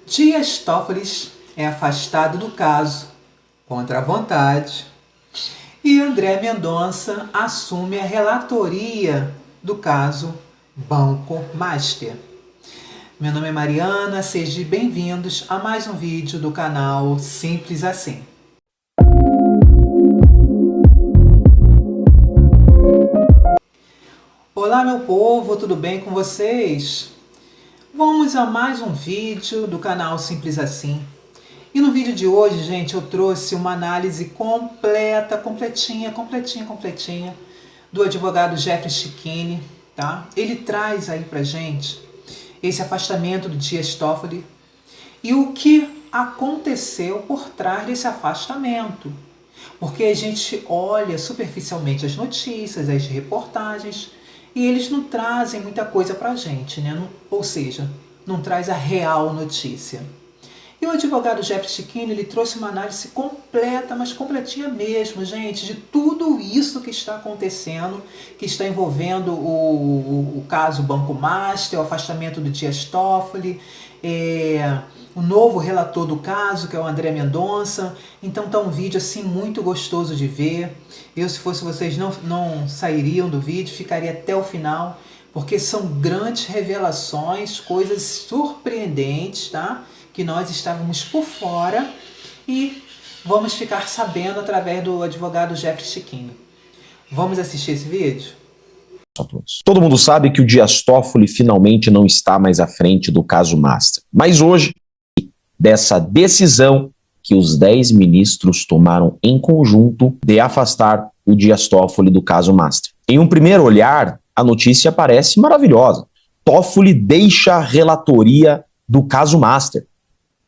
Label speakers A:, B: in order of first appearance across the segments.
A: Dias Toffoli é afastado do caso contra a vontade e André Mendonça assume a relatoria do caso Banco Master. Meu nome é Mariana, sejam bem-vindos a mais um vídeo do canal Simples Assim. Olá meu povo, tudo bem com vocês? Vamos a mais um vídeo do canal Simples Assim. E no vídeo de hoje, gente, eu trouxe uma análise completinha do advogado Jeffrey Checchini, tá? Ele traz aí pra gente esse afastamento do Dias Toffoli e o que aconteceu por trás desse afastamento. Porque a gente olha superficialmente as notícias, as reportagens, e eles não trazem muita coisa pra gente, né? Ou seja, não traz a real notícia. E o advogado Jeffrey Checchini, ele trouxe uma análise completa, mas completinha mesmo, gente, de tudo isso que está acontecendo, que está envolvendo o caso Banco Master, o afastamento do Dias Toffoli, o novo relator do caso, que é o André Mendonça. Então tá um vídeo assim muito gostoso de ver. Eu, se fosse vocês, não sairiam do vídeo, ficaria até o final, porque são grandes revelações, coisas surpreendentes, tá? Que nós estávamos por fora e vamos ficar sabendo através do advogado Jeffrey Checchini. Vamos assistir esse vídeo?
B: Todo mundo sabe que o Dias Toffoli finalmente não está mais à frente do caso Master. Mas hoje, dessa decisão que os 10 ministros tomaram em conjunto de afastar o Dias Toffoli do caso Master. Em um primeiro olhar, a notícia parece maravilhosa. Toffoli deixa a relatoria do caso Master.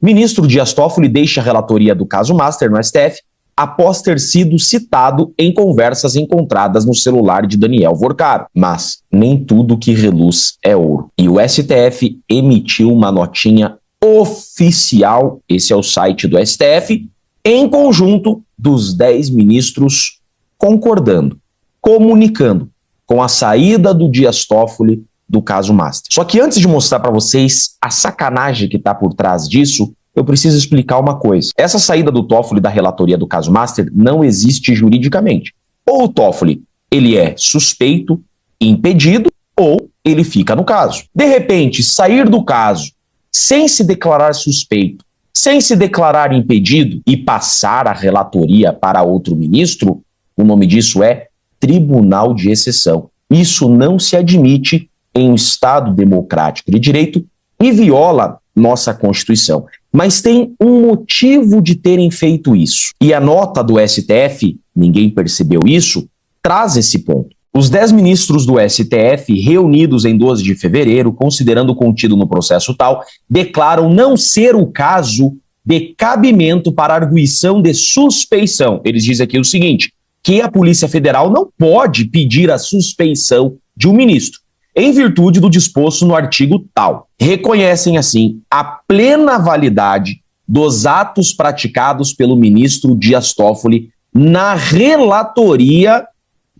B: Ministro Dias Toffoli deixa a relatoria do caso Master no STF após ter sido citado em conversas encontradas no celular de Daniel Vorcaro. Mas nem tudo que reluz é ouro. E o STF emitiu uma notinha oficial, esse é o site do STF, em conjunto dos 10 ministros concordando, comunicando com a saída do Dias Toffoli do caso Master. Só que antes de mostrar para vocês a sacanagem que está por trás disso, eu preciso explicar uma coisa. Essa saída do Toffoli da relatoria do caso Master não existe juridicamente. Ou o Toffoli, ele é suspeito, impedido, ou ele fica no caso. De repente, sair do caso sem se declarar suspeito, sem se declarar impedido e passar a relatoria para outro ministro, o nome disso é tribunal de exceção. Isso não se admite em um Estado democrático de direito e viola nossa Constituição. Mas tem um motivo de terem feito isso. E a nota do STF, ninguém percebeu isso, traz esse ponto. Os 10 ministros do STF, reunidos em 12 de fevereiro, considerando o contido no processo tal, declaram não ser o caso de cabimento para arguição de suspeição. Eles dizem aqui o seguinte, que a Polícia Federal não pode pedir a suspeição de um ministro, em virtude do disposto no artigo tal. Reconhecem, assim, a plena validade dos atos praticados pelo ministro Dias Toffoli na relatoria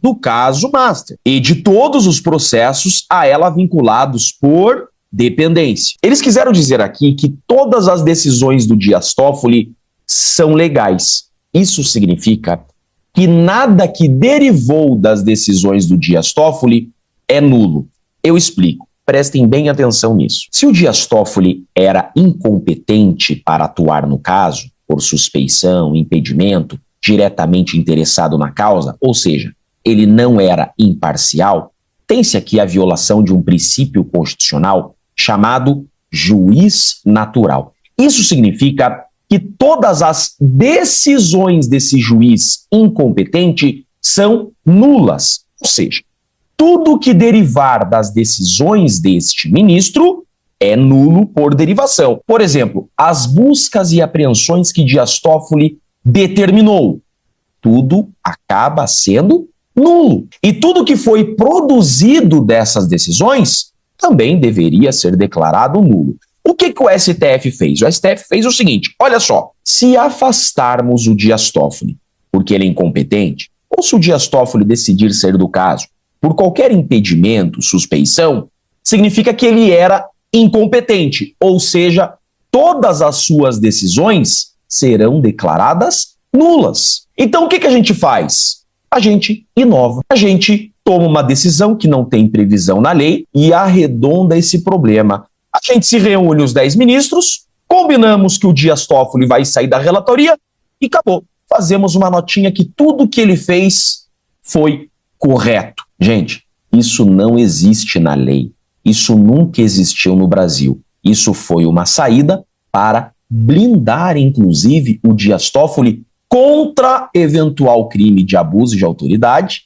B: do caso Master e de todos os processos a ela vinculados por dependência. Eles quiseram dizer aqui que todas as decisões do Dias Toffoli são legais. Isso significa que nada que derivou das decisões do Dias Toffoli é nulo. Eu explico. Prestem bem atenção nisso. Se o Dias Toffoli era incompetente para atuar no caso, por suspeição, impedimento, diretamente interessado na causa, ou seja, ele não era imparcial, tem-se aqui a violação de um princípio constitucional chamado juiz natural. Isso significa que todas as decisões desse juiz incompetente são nulas, ou seja, tudo que derivar das decisões deste ministro é nulo por derivação. Por exemplo, as buscas e apreensões que Dias Toffoli determinou, tudo acaba sendo nulo. E tudo que foi produzido dessas decisões também deveria ser declarado nulo. O que o STF fez? O STF fez o seguinte, olha só, se afastarmos o Dias Toffoli porque ele é incompetente, ou se o Dias Toffoli decidir sair do caso por qualquer impedimento, suspeição, significa que ele era incompetente, ou seja, todas as suas decisões serão declaradas nulas. Então o que a gente faz? A gente inova, a gente toma uma decisão que não tem previsão na lei e arredonda esse problema. A gente se reúne os 10 ministros, combinamos que o Dias Toffoli vai sair da relatoria e acabou. Fazemos uma notinha que tudo que ele fez foi correto. Gente, isso não existe na lei. Isso nunca existiu no Brasil. Isso foi uma saída para blindar, inclusive, o Dias Toffoli contra eventual crime de abuso de autoridade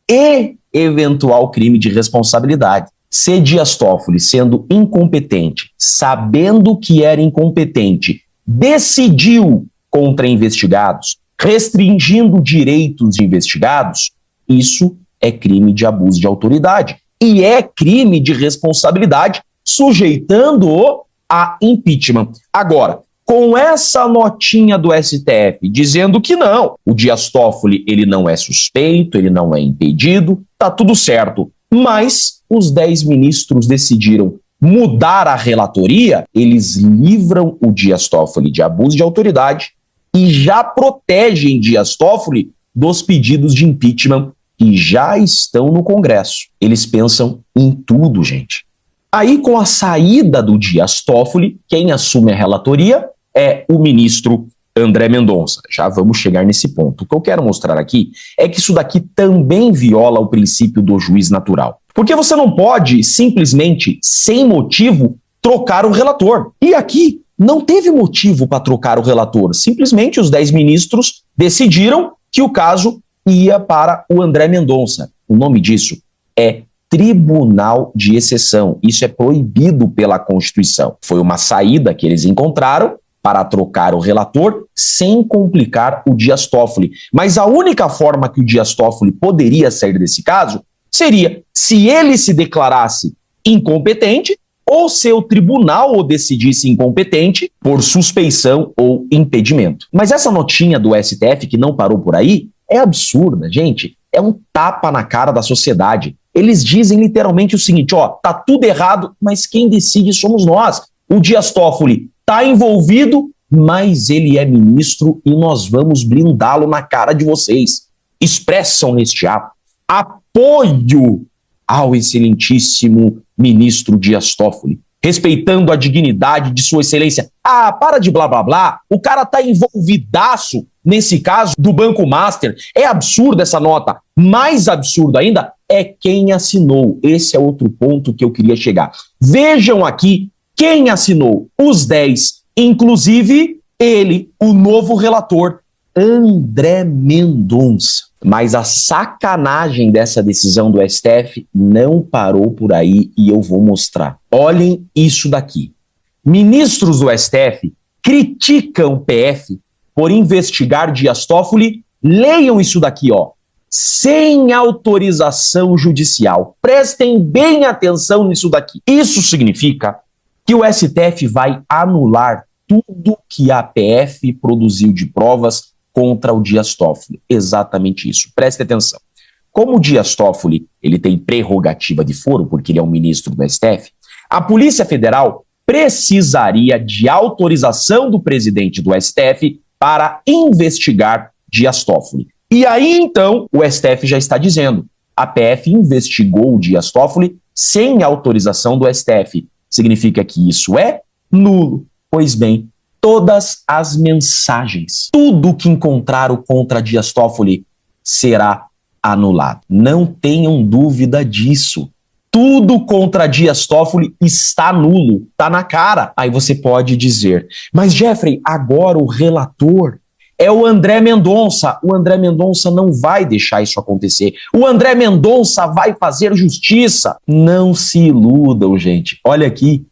B: e eventual crime de responsabilidade. Se Dias Toffoli, sendo incompetente, sabendo que era incompetente, decidiu contra investigados, restringindo direitos de investigados, isso é crime de abuso de autoridade e é crime de responsabilidade, sujeitando-o a impeachment. Agora, com essa notinha do STF dizendo que não, o Dias Toffoli ele não é suspeito, ele não é impedido, tá tudo certo. Mas os 10 ministros decidiram mudar a relatoria, eles livram o Dias Toffoli de abuso de autoridade e já protegem Dias Toffoli dos pedidos de impeachment que já estão no Congresso. Eles pensam em tudo, gente. Aí, com a saída do Dias Toffoli, quem assume a relatoria é o ministro André Mendonça. Já vamos chegar nesse ponto. O que eu quero mostrar aqui é que isso daqui também viola o princípio do juiz natural. Porque você não pode simplesmente, sem motivo, trocar o relator. E aqui não teve motivo para trocar o relator. Simplesmente os 10 ministros decidiram que o caso ia para o André Mendonça. O nome disso é Tribunal de Exceção. Isso é proibido pela Constituição. Foi uma saída que eles encontraram para trocar o relator sem complicar o Dias Toffoli. Mas a única forma que o Dias Toffoli poderia sair desse caso seria se ele se declarasse incompetente ou se o tribunal o decidisse incompetente por suspeição ou impedimento. Mas essa notinha do STF que não parou por aí é absurda, gente. É um tapa na cara da sociedade. Eles dizem literalmente o seguinte, ó, tá tudo errado, mas quem decide somos nós. O Dias Toffoli tá envolvido, mas ele é ministro e nós vamos blindá-lo na cara de vocês. Expressam neste ato apoio ao excelentíssimo ministro Dias Toffoli, respeitando a dignidade de sua excelência. Ah, para de blá blá blá, o cara tá envolvidaço nesse caso do Banco Master. É absurda essa nota. Mais absurdo ainda é quem assinou. Esse é outro ponto que eu queria chegar. Vejam aqui quem assinou os 10, inclusive ele, o novo relator, André Mendonça. Mas a sacanagem dessa decisão do STF não parou por aí e eu vou mostrar. Olhem isso daqui. Ministros do STF criticam o PF por investigar Dias Toffoli. Leiam isso daqui, ó. Sem autorização judicial. Prestem bem atenção nisso daqui. Isso significa que o STF vai anular tudo que a PF produziu de provas contra o Dias Toffoli. Exatamente isso. Preste atenção. Como o Dias Toffoli ele tem prerrogativa de foro, porque ele é um ministro do STF, a Polícia Federal precisaria de autorização do presidente do STF para investigar Dias Toffoli. E aí, então, o STF já está dizendo, a PF investigou o Dias Toffoli sem autorização do STF. Significa que isso é nulo. Pois bem, todas as mensagens, tudo que encontraram contra Dias Toffoli será anulado. Não tenham dúvida disso. Tudo contra Dias Toffoli está nulo, está na cara. Aí você pode dizer, mas Jeffrey, agora o relator é o André Mendonça. O André Mendonça não vai deixar isso acontecer. O André Mendonça vai fazer justiça. Não se iludam, gente. Olha aqui,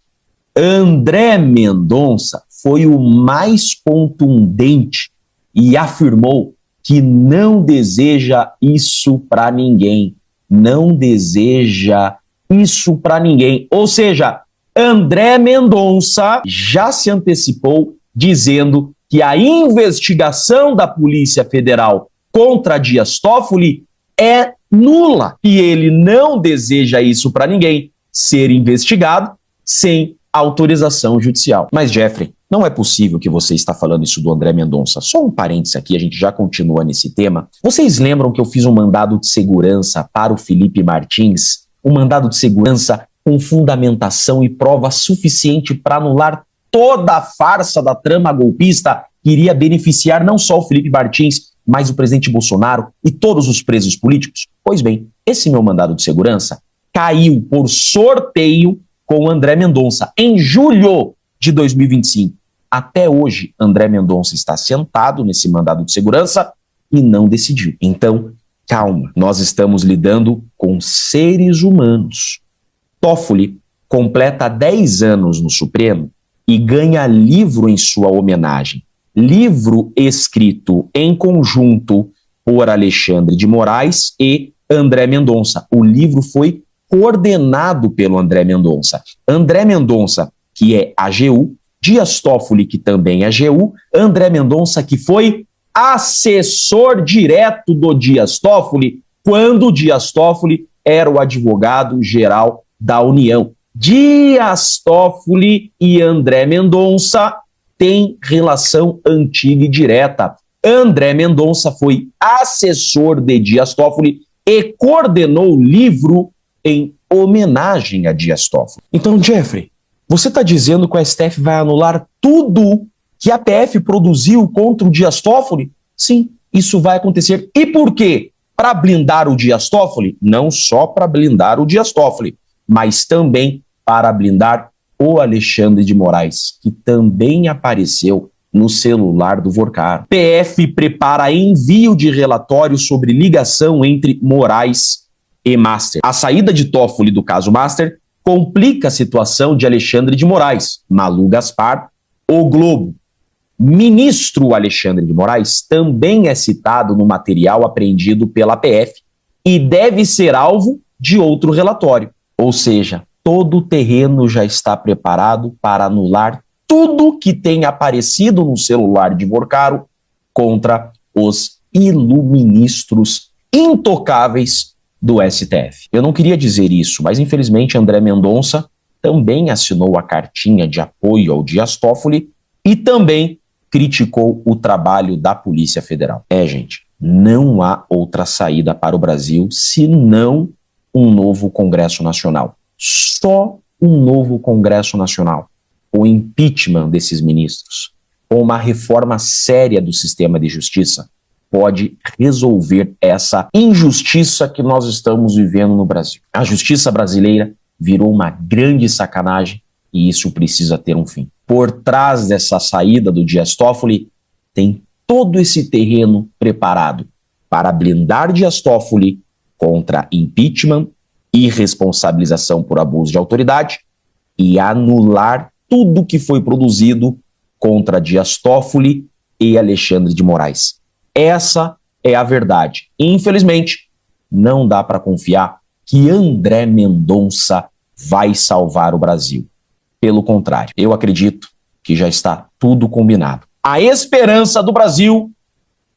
B: André Mendonça foi o mais contundente e afirmou que não deseja isso para ninguém. Não deseja isso para ninguém. Ou seja, André Mendonça já se antecipou dizendo que a investigação da Polícia Federal contra Dias Toffoli é nula. E ele não deseja isso para ninguém, ser investigado sem autorização judicial. Mas, Jeffrey, Não é possível que você está falando isso do André Mendonça. Só um parênteses aqui, a gente já continua nesse tema. Vocês lembram que eu fiz um mandado de segurança para o Felipe Martins? Um mandado de segurança com fundamentação e prova suficiente para anular toda a farsa da trama golpista que iria beneficiar não só o Felipe Martins, mas o presidente Bolsonaro e todos os presos políticos? Pois bem, esse meu mandado de segurança caiu por sorteio com o André Mendonça em julho de 2025. Até hoje, André Mendonça está sentado nesse mandado de segurança e não decidiu. Então, calma, nós estamos lidando com seres humanos. Toffoli completa 10 anos no Supremo e ganha livro em sua homenagem. Livro escrito em conjunto por Alexandre de Moraes e André Mendonça. O livro foi coordenado pelo André Mendonça. André Mendonça, que é AGU, Dias Toffoli, que também é AGU, André Mendonça, que foi assessor direto do Dias Toffoli, quando o Dias Toffoli era o advogado-geral da União. Dias Toffoli e André Mendonça têm relação antiga e direta. André Mendonça foi assessor de Dias Toffoli e coordenou o livro em homenagem a Dias Toffoli. Então, Jeffrey, você está dizendo que o STF vai anular tudo que a PF produziu contra o Dias Toffoli? Sim, isso vai acontecer. E por quê? Para blindar o Dias Toffoli? Não só para blindar o Dias Toffoli, mas também para blindar o Alexandre de Moraes, que também apareceu no celular do Vorcar. PF prepara envio de relatório sobre ligação entre Moraes e Master. A saída de Toffoli do caso Master complica a situação de Alexandre de Moraes, Malu Gaspar, O Globo. Ministro Alexandre de Moraes também é citado no material apreendido pela PF e deve ser alvo de outro relatório. Ou seja, todo o terreno já está preparado para anular tudo que tem aparecido no celular de Vorcaro contra os iluministros intocáveis do STF. Eu não queria dizer isso, mas infelizmente André Mendonça também assinou a cartinha de apoio ao Dias Toffoli e também criticou o trabalho da Polícia Federal. Gente, não há outra saída para o Brasil senão um novo Congresso Nacional. Só um novo Congresso Nacional. O impeachment desses ministros, ou uma reforma séria do sistema de justiça, pode resolver essa injustiça que nós estamos vivendo no Brasil. A justiça brasileira virou uma grande sacanagem e isso precisa ter um fim. Por trás dessa saída do Dias Toffoli, tem todo esse terreno preparado para blindar Dias Toffoli contra impeachment, irresponsabilização por abuso de autoridade e anular tudo que foi produzido contra Dias Toffoli e Alexandre de Moraes. Essa é a verdade. Infelizmente, não dá para confiar que André Mendonça vai salvar o Brasil. Pelo contrário, eu acredito que já está tudo combinado. A esperança do Brasil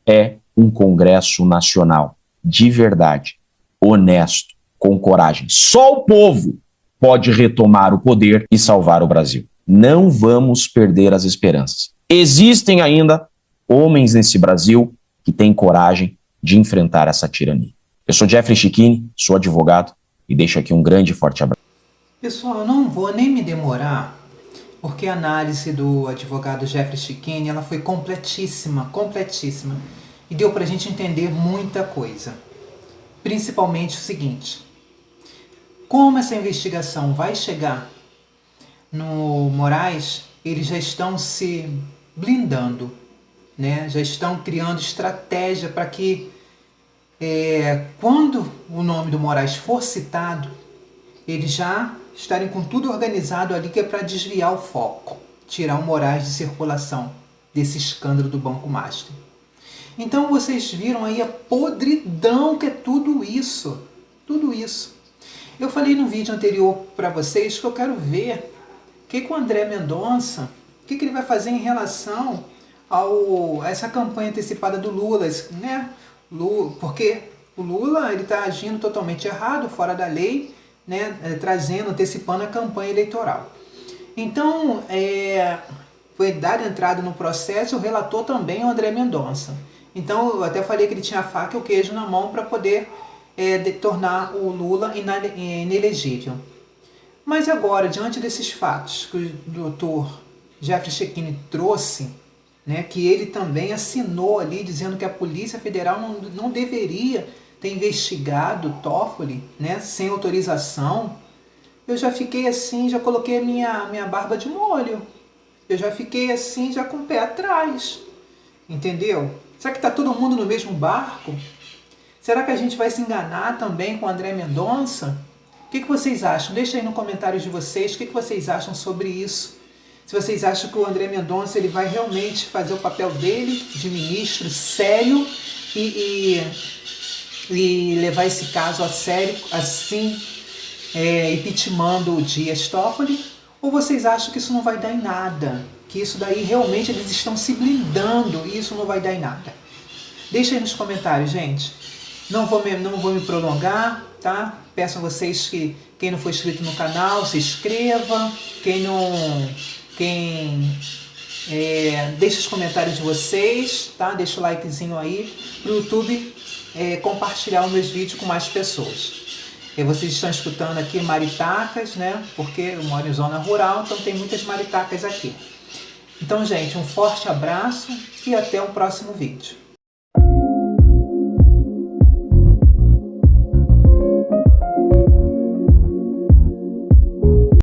B: é um Congresso Nacional de verdade, honesto, com coragem. Só o povo pode retomar o poder e salvar o Brasil. Não vamos perder as esperanças. Existem ainda homens nesse Brasil que têm coragem de enfrentar essa tirania. Eu sou Jeffrey Chicchini, sou advogado e deixo aqui um grande e forte abraço.
A: Pessoal, eu não vou nem me demorar, porque a análise do advogado Jeffrey Chicchini, ela foi completíssima, completíssima. E deu pra gente entender muita coisa. Principalmente o seguinte: como essa investigação vai chegar no Moraes, eles já estão se blindando, né? Já estão criando estratégia para que quando o nome do Moraes for citado, eles já estarem com tudo organizado ali, que é para desviar o foco, tirar o Moraes de circulação desse escândalo do Banco Master. Então vocês viram aí a podridão que é tudo isso. Tudo isso. Eu falei no vídeo anterior para vocês que eu quero ver o que o André Mendonça, o que ele vai fazer em relação a essa campanha antecipada do Lula, né? Porque o Lula está agindo totalmente errado, fora da lei, né? Antecipando a campanha eleitoral. Então, foi dada entrada no processo, o relator também é o André Mendonça. Então eu até falei que ele tinha a faca e o queijo na mão para poder tornar o Lula inelegível. Mas agora, diante desses fatos que o doutor Jeffrey Checchini trouxe, né, que ele também assinou ali dizendo que a Polícia Federal não deveria ter investigado o Toffoli, né, sem autorização, eu já fiquei assim, já coloquei a minha barba de molho. Eu já fiquei assim, já com o pé atrás. Entendeu? Será que está todo mundo no mesmo barco? Será que a gente vai se enganar também com o André Mendonça? O que vocês acham? Deixa aí no comentário de vocês o que vocês acham sobre isso. Se vocês acham que o André Mendonça ele vai realmente fazer o papel dele de ministro sério e levar esse caso a sério, assim, impeachmentando o Dias Toffoli, ou vocês acham que isso não vai dar em nada? Que isso daí realmente eles estão se blindando e isso não vai dar em nada? Deixa aí nos comentários, gente. Não vou me prolongar, tá? Peço a vocês que quem não for inscrito no canal, se inscreva. Deixe os comentários de vocês, tá? Deixa o likezinho aí pro YouTube compartilhar os meus vídeos com mais pessoas. Vocês estão escutando aqui maritacas, né? Porque eu moro em zona rural, então tem muitas maritacas aqui. Então, gente, um forte abraço e até o próximo vídeo.